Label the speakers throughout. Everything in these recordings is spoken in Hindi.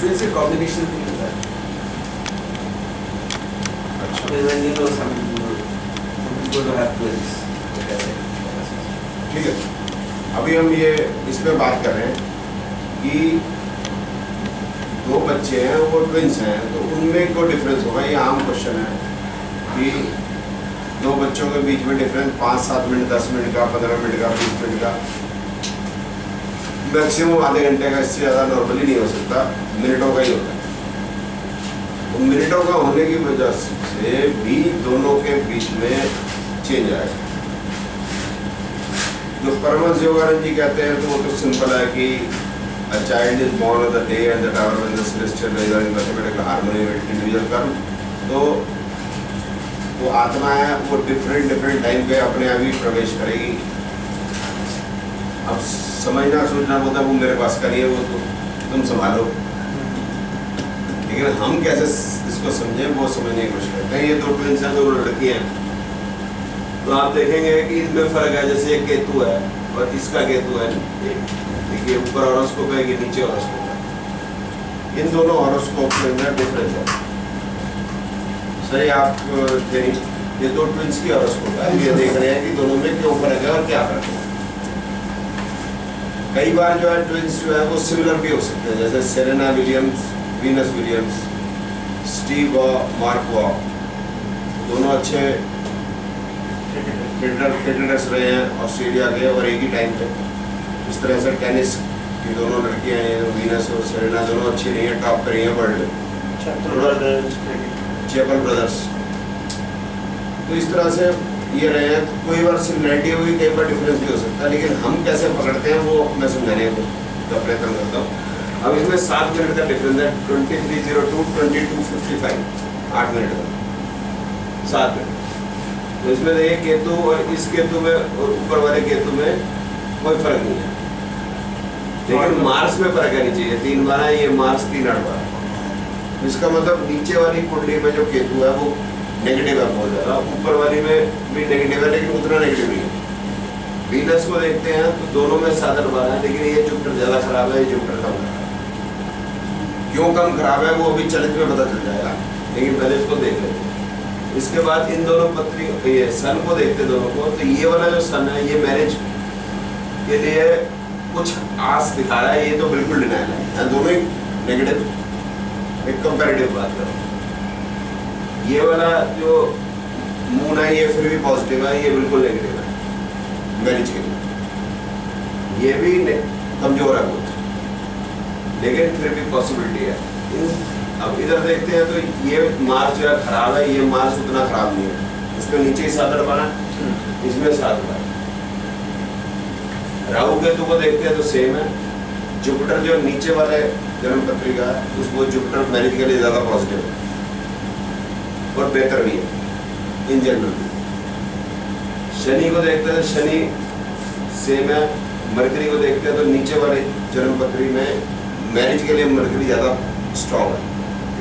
Speaker 1: ट्विंस का कॉम्बिनेशन भी होता है।
Speaker 2: अच्छा,
Speaker 1: when you know some people who have twins.
Speaker 2: ठीक है। अभी हम ये इसमें बात कर रहे हैं कि दो बच्चे हैं वो ट्विंस हैं, तो उनमें कोई डिफरेंस होगा? ये आम क्वेश्चन है कि दो बच्चों के बीच में डिफरेंस 5-7 मिनट, 10 मिनट का, 15 मिनट का, 20 मिनट का, मैक्सिमम आधे घंटे का, इससे ज़्यादा नॉर्मली नहीं हो सकता, मिनटों का ही होता है। तो मिनटों का होने की वजह से भी दोनों के बीच में चेंज आएगा। जो परमहंस योगानंद जी कहते हैं तो वो तो सिंपल है कि a child is born on the day and the hour when the celestial rays are in mathematical harmony with individual कर्म। तो वो आत्मा है, वो डिफरेंट टाइम पे अपने आप ही प्रवेश करेगी। अब समझना सोचना बोलता है वो मेरे पास करिए, वो तो तुम संभालो, लेकिन हम कैसे इसको समझें वो समझने की कोशिश करते हैं। ये दो ट्विंस हैं, दो लड़की हैं, तो आप देखेंगे कि इसमें फर्क है। जैसे एक केतु है और इसका केतु है, देखिए ऊपर हॉरोस्कोप है कि नीचे हॉरोस्कोप है, इन दोनों हॉरोस्कोप के अंदर डिफरेंस है। सर आप ये दो ट्विंस की हॉरोस्कोप है, ये देख रहे हैं कि दोनों में क्यों फर्क है और क्या फर्क है। कई बार जो है ट्विंस जो है वो सिमिलर भी हो सकते हैं, जैसे Serena Williams, Venus Williams, Steve Waugh, mark Waugh, दोनों अच्छे क्रिकेटर्स रहे हैं ऑस्ट्रेलिया के और एक ही टाइम पे। इस तरह से टेनिस की दोनों लड़कियां हैं, वीनस और सेरेना, दोनों अच्छी रही हैं, टॉप पे रही हैं वर्ल्ड में। चैपल ब्रदर्स, तो इस तरह से ये रहे हैं। कोई बार सिमिलरिटी होगी, कई बार डिफरेंस भी हो सकता है, लेकिन हम कैसे पकड़ते हैं वो मैं समझाने का प्रयत्न करता हूँ। अब इसमें 7 मिनट का डिफरेंस है, 23:02 22:55, 8 मिनट का, 7 मिनट। तो इसमें देखिए केतु और इस केतु में और ऊपर वाले केतु में कोई फर्क नहीं है, लेकिन मार्स में फर्क है। नीचे ये 3/12 है, ये मार्स 3/8 है। इसका मतलब नीचे वाली कुंडली में जो केतु है वो नेगेटिव है बहुत ज़्यादा, ऊपर वाली में भी नेगेटिव है, लेकिन उतना नेगेटिव नहीं है। वीनस को देखते हैं तो दोनों में 7/12 है, लेकिन ये जुपिटर ज़्यादा खराब है, ये जुपिटर कम खराब है। क्यों कम खराब है वो अभी चलित में पता चल जाएगा, लेकिन पहले इसको देख लेते हैं। इसके बाद इन दोनों पत्नी ये सन को देखते दोनों को, तो ये वाला जो सन है ये मैरिज के लिए कुछ आस दिखा रहा है, ये तो बिल्कुल डिनायल है, दोनों ही नेगेटिव। एक कंपैरेटिव बात करो, ये वाला जो मून है ये फिर भी पॉजिटिव है, ये बिल्कुल नेगेटिव है मैरिज के लिए। ये भी कमजोर है बहुत, लेकिन फिर भी पॉसिबिलिटी है। अब इधर देखते हैं तो ये मार्स जो है खराब है, ये मार्स उतना खराब नहीं है, इसमें नीचे ही 7/12, इसमें 7/12। राहु केतु को देखते हैं तो सेम है। जुपिटर जो नीचे वाले जन्म पत्रिका है उसको जुपिटर मैरिज के लिए ज़्यादा पॉजिटिव है और बेहतर भी है इन जनरल। शनि को देखते हैं, शनि सेम है। मरकरी को देखते हैं तो नीचे वाले जन्म पत्री में मैरिज के लिए मरकरी ज़्यादा स्ट्रॉन्ग है।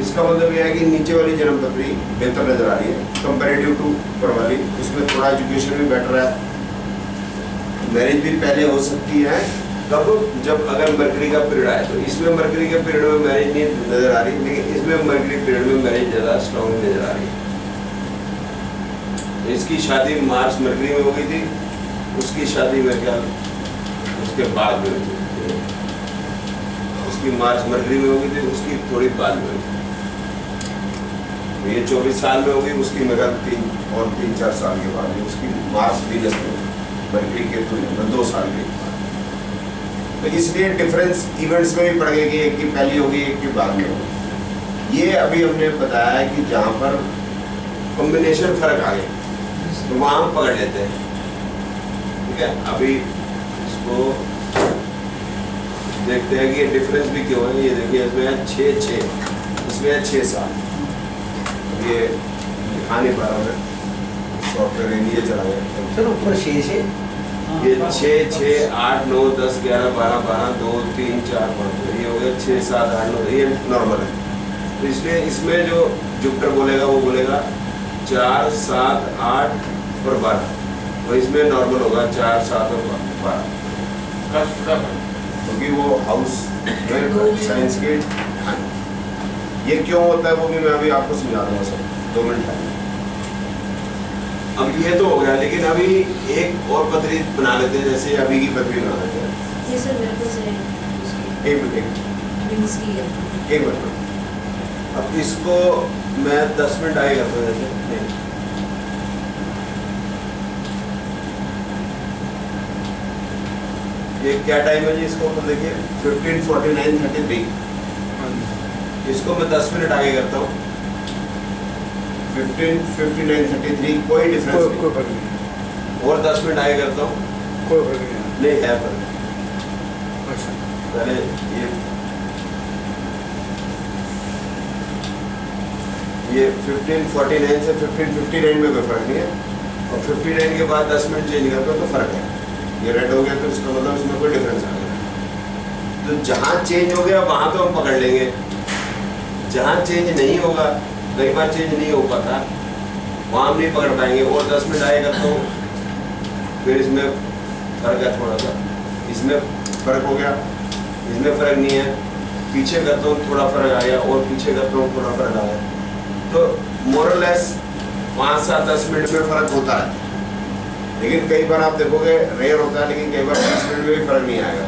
Speaker 2: इसका मतलब यह है कि नीचे वाली जन्म पत्री बेहतर नजर आ रही है कंपैरेटिव टू ऊपर वाली। उसमें थोड़ा एजुकेशन भी बेटर है, मैरिज भी पहले हो सकती है। कब? जब अगर मरकरी का पीरियड आए, तो इसमें मरकरी के पीरियड में मैरिज नहीं नजर आ रही, लेकिन इसमें मरकरी पीरियड में मैरिज ज़्यादा स्ट्रॉन्ग नजर आ रही है। तो इसकी शादी मार्च मरकरी में हो गई थी, उसकी शादी मेरे ख्याल उसके बाद में हुई थी। उसकी मार्च मरकरी में हो गई थी, उसकी थोड़ी बाद में हुई थी। ये 24 साल में होगी, उसकी मेरा 3-4 साल के बाद उसकी मार्च वीनस में मरकरी के 2 साल के। तो इसलिए डिफरेंस इवेंट्स में भी पड़ गए कि एक की पहली होगी, एक की बाद में होगी। ये अभी हमने बताया है कि जहाँ पर कॉम्बिनेशन फर्क आ गए तो वहाँ हम पकड़ लेते हैं, ठीक है। अभी इसको देखते हैं कि डिफरेंस भी क्यों है। ये देखिए इसमें है 6-6, इसमें है 6-7। ये दिखा नहीं पा रहा है सॉफ्टवेयर, ये चला गया
Speaker 3: सर ऊपर 6-6,
Speaker 2: ये 6-6 8 9 10 11 12 12 2 3 4 5, ये हो गया 6 7 8 9, ये नॉर्मल है। तो इसलिए इसमें जो जुपिटर बोलेगा वो बोलेगा 4 7 8 और 12, तो इसमें नॉर्मल होगा 4 7 और 12, क्योंकि वो हाउस साइंस के हाँ जी, ये क्यों होता है वो भी मैं अभी आपको समझा दूंगा सर, 2 मिनट है। अब ये तो हो गया, लेकिन अभी एक और पथरी बना लेते हैं, जैसे अभी की पथरी बना लेते हैं।
Speaker 3: ये सर मेरे को से
Speaker 2: एक मिनट
Speaker 3: विंग्स की है।
Speaker 2: एक मिनट। अब इसको मैं 10 मिनट आगे करता हूँ जैसे नहीं। ये क्या टाइम है जी, इसको ऊपर देखिए 15:49:33। इसको मैं 10 मिनट आगे करता हूँ 15:59:33, कोई डिफरेंस नहीं।
Speaker 4: कोई फर्क नहीं,
Speaker 2: और 10 मिनट आगे करता हूँ,
Speaker 4: कोई फर्क नहीं है।
Speaker 2: नहीं है फर्क।
Speaker 4: अच्छा,
Speaker 2: पहले ये 15:49 से 15:59 में कोई फर्क नहीं है, और 59 के बाद 10 मिनट चेंज करता हूँ तो फर्क है। ये रेड हो गया तो इसका मतलब इसमें कोई डिफरेंस आ गया। तो जहाँ चेंज हो गया वहाँ तो हम पकड़ लेंगे, जहाँ चेंज नहीं होगा, कई बार चेंज नहीं हो पाता, वहाँ हम नहीं पकड़ पाएंगे। और 10 मिनट आए करता हूँ, फिर इसमें फर्क है थोड़ा सा, इसमें फर्क हो गया, इसमें फर्क नहीं है, पीछे करता हूँ थोड़ा फर्क आ गया, और पीछे करता हूँ थोड़ा फर्क आ गया। तो मोरलेस 5-7-10 मिनट में फर्क होता है, लेकिन कई बार आप देखोगे रेयर होता है, लेकिन कई बार 20 मिनट में भी फर्क नहीं आएगा।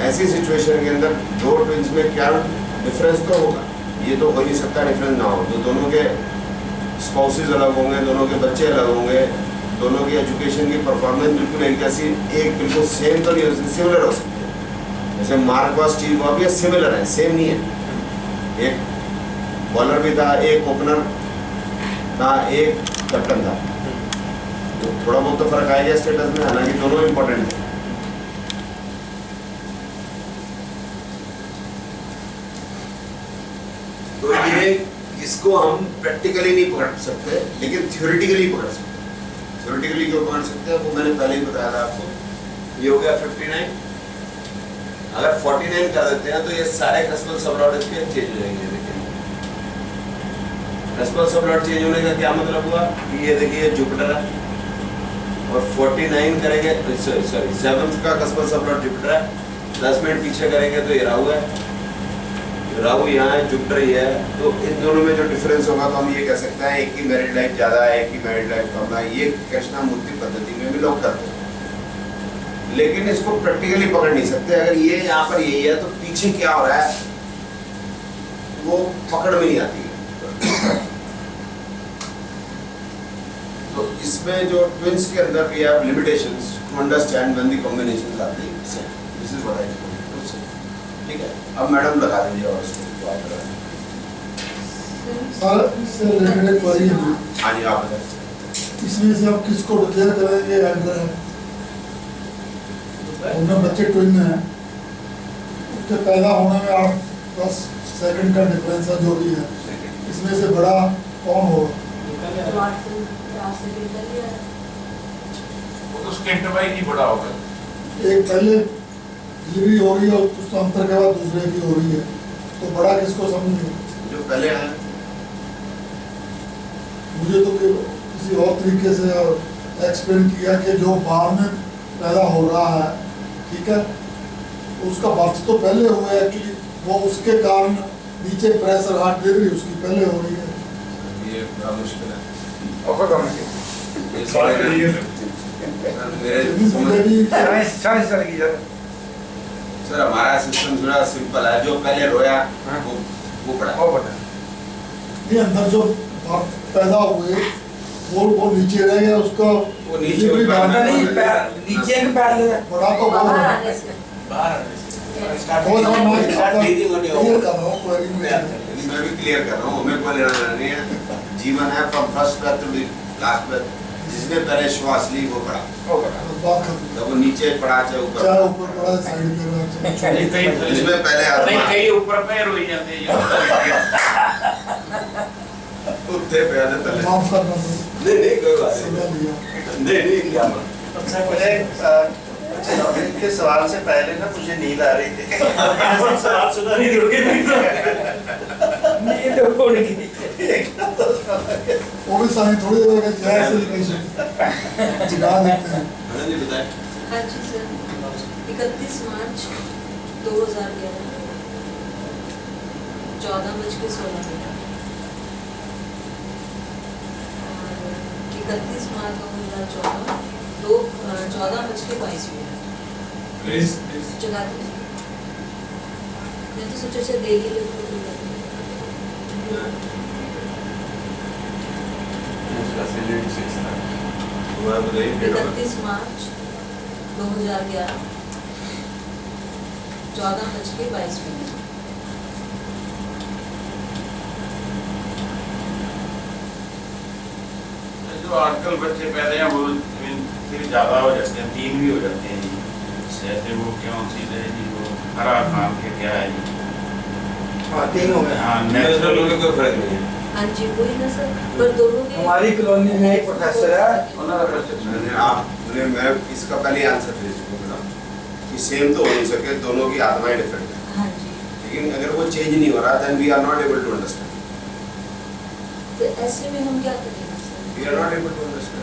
Speaker 2: ऐसी सिचुएशन के अंदर दो ट्विंस में क्या डिफरेंस तो होगा, ये तो हो नहीं सकता डिफरेंस ना हो। तो दोनों के स्पाउसेस अलग होंगे, दोनों के बच्चे अलग होंगे, दोनों की एजुकेशन की परफॉर्मेंस बिल्कुल एक जैसी, एक बिल्कुल सेम तो नहीं हो सकती, सिमिलर हो सकती है। जैसे मार्क व स्टीव वॉब ये सिमिलर है, सेम नहीं है। एक बॉलर भी था, एक ओपनर था, एक कैप्टन था, तो थोड़ा बहुत तो फर्क आएगा स्टेटस में, हालांकि दोनों इंपॉर्टेंट है। तो ये इसको हम प्रैक्टिकली नहीं पकड़ सकते, लेकिन थ्योरेटिकली पकड़ सकते हैं। थ्योरेटिकली क्यों पकड़ सकते हैं वो मैंने पहले ही बताया था आपको। ये हो गया 59, अगर 49 कर देते हैं तो ये सारे कस्बल सबलॉट इसके चेंज हो जाएंगे। देखिए कस्बल सबलॉट चेंज होने का क्या मतलब हुआ कि ये देखिए जुपिटर है, और 49 करेंगे, सॉरी 7th का कस्बल सबलॉट जुपिटर है, 10 मिनट पीछे करेंगे तो ये राहु है, राहु यहाँ है, जुपिटर ये है। तो इन दोनों में जो डिफरेंस होगा तो हम ये कह सकते हैं एक की मैरिड लाइफ ज़्यादा है, एक की मैरिड लाइफ कम है। ये कृष्णामूर्ति पद्धति में भी लोग करते हैं, लेकिन इसको प्रैक्टिकली पकड़ नहीं सकते। अगर ये यहाँ पर यही है तो पीछे क्या हो रहा है वो पकड़ में नहीं आती है। तो इसमें जो ट्विंस के अंदर भी have limitations to understand when the combinations are the same. This is what I think. ठीक है, अब मैडम लगा दीजिए और इसको बात करें।
Speaker 5: सर इससे रिलेटेड एक क्वेरी है।
Speaker 2: हाँ जी आप बताएं।
Speaker 5: इसमें से आप किसको डिक्लेयर करेंगे एंडर है? उनमें बच्चे ट्विन हैं, उसके पैदा होने में 8-10 सेकंड का डिफरेंस है जो भी है, इसमें से बड़ा कौन होगा?
Speaker 4: वो तो उसके इंटरवाइज ही बड़ा होगा।
Speaker 5: एक पहले डिलीवरी हो रही है और कुछ अंतर के बाद दूसरे की हो रही है, तो बड़ा किसको समझेंगे?
Speaker 2: जो पहले आए
Speaker 5: मुझे तो किसी और तरीके से एक्सप्लेन किया कि जो बाहर में पैदा हो रहा है, ठीक है, उसका बर्थ तो पहले हुआ है कि वो उसके कारण नीचे प्रेशर हार्ट डिलीवरी उसकी पहले हो रही है।
Speaker 2: ये बड़ा मुश्किल है।
Speaker 4: ऑफर करना
Speaker 2: ये मेरे
Speaker 4: चालीस साल की जरूरत।
Speaker 2: सर हमारा सिस्टम थोड़ा सिंपल है, जो पहले रोया
Speaker 4: हाँ।
Speaker 2: वो पड़ा।
Speaker 4: और बता
Speaker 5: ये अंदर जो बर्थ पैदा हुए वो नीचे रह गया, उसका
Speaker 2: वो नीचे
Speaker 5: डिलीवरी
Speaker 2: ऊपर
Speaker 5: बाहर
Speaker 2: नहीं,
Speaker 5: नहीं,
Speaker 4: पैर नीचे के पैर ले
Speaker 5: बड़ा तो वो
Speaker 3: बाहर
Speaker 5: है।
Speaker 3: आने से
Speaker 4: बाहर
Speaker 5: वो जो मैं
Speaker 2: स्टार्ट ब्रीदिंग होनी हो।
Speaker 5: क्लियर कर रहा हूँ क्वेरी में।
Speaker 2: मैं भी क्लियर कर रहा हूँ, हमें कोई लेना देना नहीं है। जीवन है from first breath to last breath, जिसने पहले श्वास ली वो पड़ा,
Speaker 5: बात खत्म।
Speaker 2: जब वो नीचे पड़ा चाहे ऊपर
Speaker 5: चाहे
Speaker 2: पड़ा।
Speaker 5: ऊपर पड़ा साइड में रहा, चाहे
Speaker 2: जिसमें पहले आत्मा
Speaker 4: कई ऊपर पैर हो जाते हैं।
Speaker 2: उत्ते पे आते तले।
Speaker 5: माफ करना सर,
Speaker 2: नहीं कोई बात
Speaker 5: समझ लिया।
Speaker 2: नहीं क्या बात।
Speaker 6: इनके सवाल से पहले ना मुझे नींद आ रही थी। सवाल सुना नहीं रुके
Speaker 4: नींद उड़ गई।
Speaker 5: वो भी सारी थोड़ी देर में जय से निकल सकते जिगा देते हैं।
Speaker 2: मैडम जी बताएं।
Speaker 3: हाँ जी सर, 31 मार्च 2011। 14:16 और 31 मार्च 2014 14:22 जगह थी। मैं तो सोचा शायद डेली लिख
Speaker 1: उसका सैलरी 6 था।
Speaker 2: तुम्हारा बताइए डेट ऑफ
Speaker 3: 31 मार्च 2011 14:22
Speaker 4: जो आजकल बच्चे पैदा हैं वो फिर ज्यादा हो जाते हैं, 3 भी हो जाते हैं जी। जैसे वो क्यों सीधे जी वो हरा खान के क्या है जी।
Speaker 1: हाँ 3 हो गए।
Speaker 4: हाँ
Speaker 1: नेचुरल
Speaker 4: नेचुरल
Speaker 1: में कोई फर्क नहीं है।
Speaker 3: हाँ जी वही ना सर, पर दोनों के
Speaker 4: हमारी कॉलोनी में एक प्रोफेसर है, उन्होंने
Speaker 2: मैंने मैं इसका पहले आंसर दे चुका हूं मैडम कि सेम तो हो नहीं सके, दोनों की आत्माएं डिफरेंट है,
Speaker 3: हाँ जी।
Speaker 2: लेकिन अगर वो चेंज नहीं हो रहा then we are not able to understand,
Speaker 3: तो ऐसे में हम क्या करेंगे sir?
Speaker 2: We are not able to understand.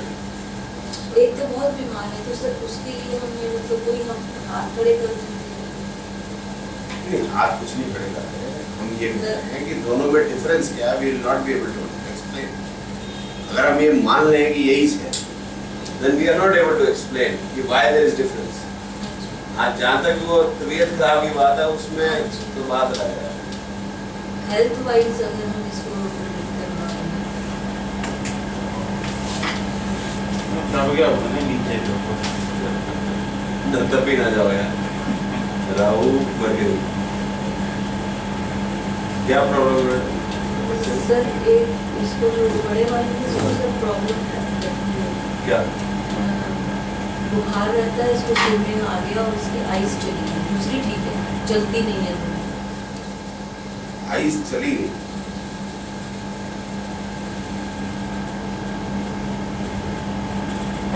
Speaker 3: एक तो बहुत बीमार है तो सर उसके लिए हमने मतलब कोई हम हाथ खड़े कर देंगे।
Speaker 2: नहीं हाथ कुछ नहीं पड़ेगा, हम ये कहते हैं कि दोनों में डिफरेंस क्या है, we will not be able to explain. अगर हम ये मान लें कि यही है then we are not able to explain कि व्हाई देयर इज डिफरेंस। आज जहाँ तक वो तबीयत खराब की बात है उसमें तो बात अलग है।
Speaker 3: हेल्थ वाइज अगर हम इसको predict करना है
Speaker 4: तब क्या होगा ना नीचे जो
Speaker 1: दत्तर भी ना जाओ यार, राहु मर गए। क्या प्रॉब्लम है?
Speaker 3: सर एक इसको जो बड़े वाले में इसको सर प्रॉब्लम है,
Speaker 1: क्या?
Speaker 3: बुखार रहता है, इसको सिर में आ गया और इसकी आइस चली गई, दूसरी ठीक है चलती नहीं है।
Speaker 2: आइस चली गई,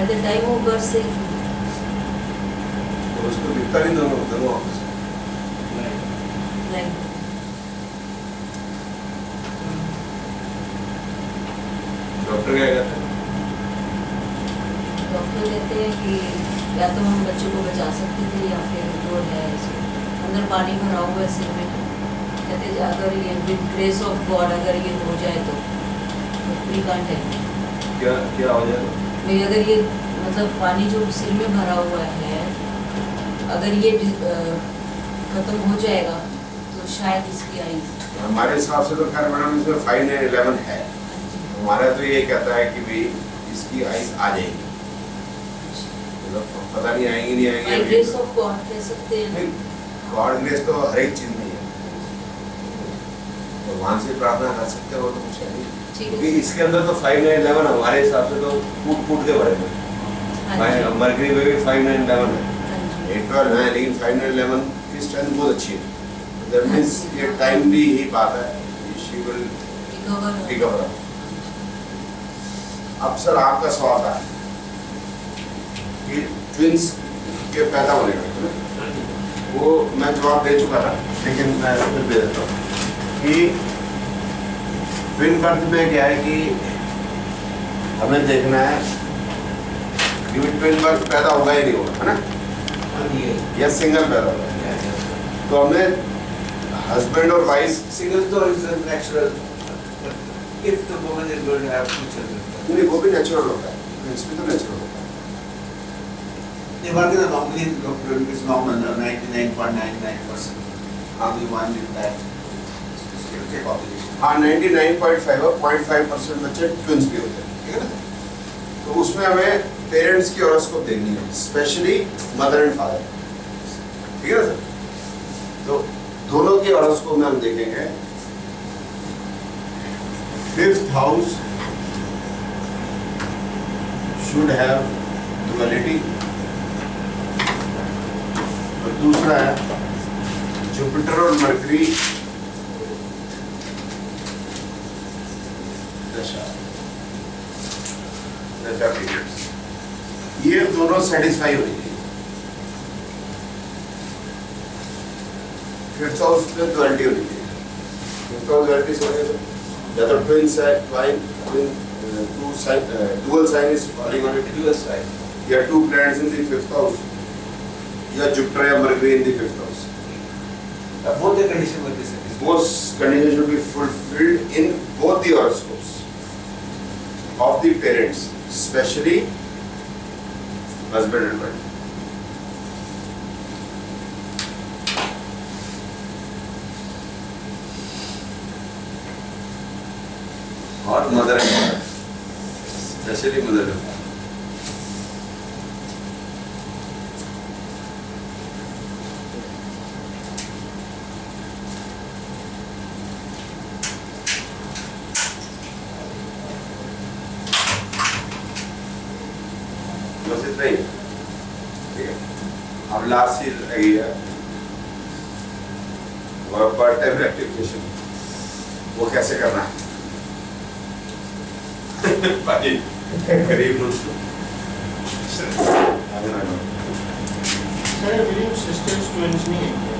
Speaker 3: at the time of birth से
Speaker 2: तो उसको दिखता नहीं दोनों ऑफिस
Speaker 3: लाइक
Speaker 1: डॉक्टर क्या कहते हैं?
Speaker 3: डॉक्टर कहते हैं कि या तो हम बच्चों को बचा सकते थे या फिर जो है इसको अंदर पानी भरा हुआ है सिर में, कहते हैं अगर ये विद ग्रेस ऑफ गॉड अगर ये हो जाए तो वी कांट हेल्प।
Speaker 1: क्या हो जाएगा?
Speaker 3: नहीं अगर ये मतलब पानी जो सिर में भरा हुआ है अगर ये खत्म हो जाएगा तो शायद इसकी आइज।
Speaker 2: हमारे हिसाब से तो खैर मैडम इसमें 5 या 11 है, हमारा तो ये कहता है कि भाई इसकी आइस आ जाएगी, मतलब पता नहीं आएंगी नहीं
Speaker 3: बाय
Speaker 2: आएंगी।
Speaker 3: ग्रेस ऑफ गॉड कह सकते हैं।
Speaker 2: नहीं, गॉड ग्रेस तो हर एक चीज में है, भगवान से प्रार्थना कर सकते हो तो कुछ है नहीं,
Speaker 3: ठीक
Speaker 2: क्योंकि
Speaker 3: है।
Speaker 2: इसके अंदर तो 5 या 11 हमारे हिसाब से तो फूट के भरे हैं।
Speaker 3: हाँ जी,
Speaker 2: मरकरी में भी 5 या 11 है,
Speaker 3: हाँ जी।
Speaker 2: 8 12 है, लेकिन 5 या 11 की स्ट्रेंथ बहुत अच्छी है। दैट मींस ये टाइम भी ही बात है, शी विल
Speaker 3: रिकवर हो।
Speaker 2: रिकवर। अब सर आपका सवाल था कि ट्विंस के पैदा होने का, वो मैं जवाब दे चुका था, लेकिन मैं फिर दे देता हूँ कि ट्विन बर्थ में क्या है कि हमें देखना है कि ट्विन बर्थ पैदा होगा या नहीं होगा, है ना, या सिंगल पैदा होगा। तो हमें हस्बैंड और wife
Speaker 1: Single though is natural, if the woman is going to have 2 children.
Speaker 2: नहीं, वो भी नेचुरल होता है, ट्विंस भी तो नेचुरल होता है।
Speaker 6: The work is normally is normal, 99.99%. Only one with that population.
Speaker 2: हाँ 99.5 और 0.5% बच्चे ट्विंस भी होते हैं, ठीक है ना। तो उसमें हमें पेरेंट्स की हॉरोस्कोप देखनी है, स्पेशली मदर एंड फादर, ठीक है ना सर। तो दोनों की हॉरोस्कोप में हम देखेंगे 5th house should have duality, और दूसरा है जुपिटर और मरकरी दशा पीरियड्स, ये दोनों सेटिस्फाई होनी चाहिए। 5th हाउस में डुअलिटी होनी चाहिए। 5th हाउस डुअलिटी से होने या तो ट्विंस है, dual sign is falling on it,
Speaker 1: Dual side.
Speaker 2: या 2 planets in the 5th house, या जुपिटर या mercury in the 5th house,
Speaker 1: Both the condition will be satisfied.
Speaker 2: both conditions should be fulfilled in both the horoscopes of the parents, especially husband and wife.
Speaker 1: और mother and father, especially mother and father.
Speaker 2: बस इतना ही, ठीक है। अब लास्ट चीज रह गई है पार्ट टाइम रेक्टिफिकेशन, वो कैसे करना है? भाई गरीब लोग
Speaker 6: Sir, will you sisters twins नहीं है?